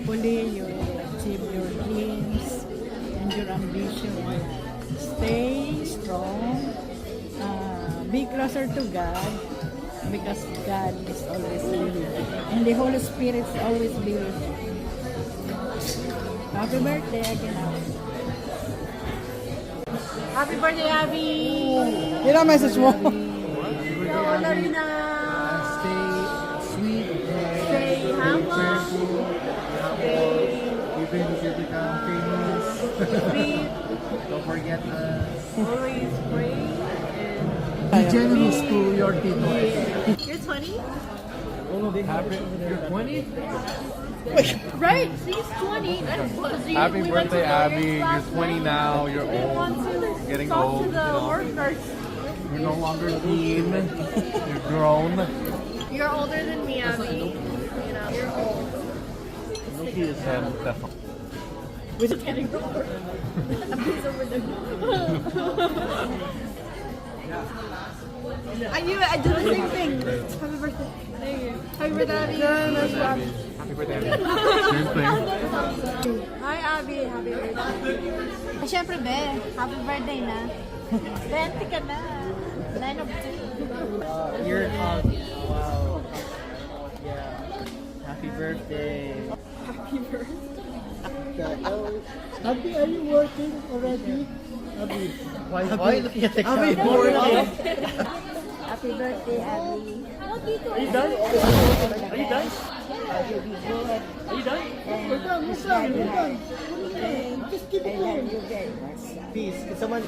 hopefully you will achieve your dreams and your ambition. Stay strong. Be closer to God because God is always with you. And the Holy Spirit is always be with you. Happy birthday again, Abby. Happy birthday, Abby! Yun ang message mo. Stay sweet. Stay humble. Even if you become famous, Sweet. don't forget us. Always pray. Be generous to your tito. You're 20? You're 20? Right, she's 20. Happy birthday, Abby. You're 20 now. You're old. Getting old. To the workers. You're no longer teen. You're grown. You're older than me, Abby. You know, you're old. And definitely. We're just getting older. Abby's over there. I knew it. I did the same thing. Happy birthday. Thank you. Happy birthday, Abby. Happy birthday, Abby. Same thing. Hi, Abby. Happy birthday. Ay, syempre, Be. Happy birthday na. 20 ka na. 9 of 2. You're out. Wow. Yeah. Happy birthday. Happy birthday. Abby, are you working already? Abby. Why looking at the Abby, camera? working. Happy birthday, Abby. Are you done? Are you done? Are you done? We're done. We're done. We're done. Just keep it going. Please, can someone...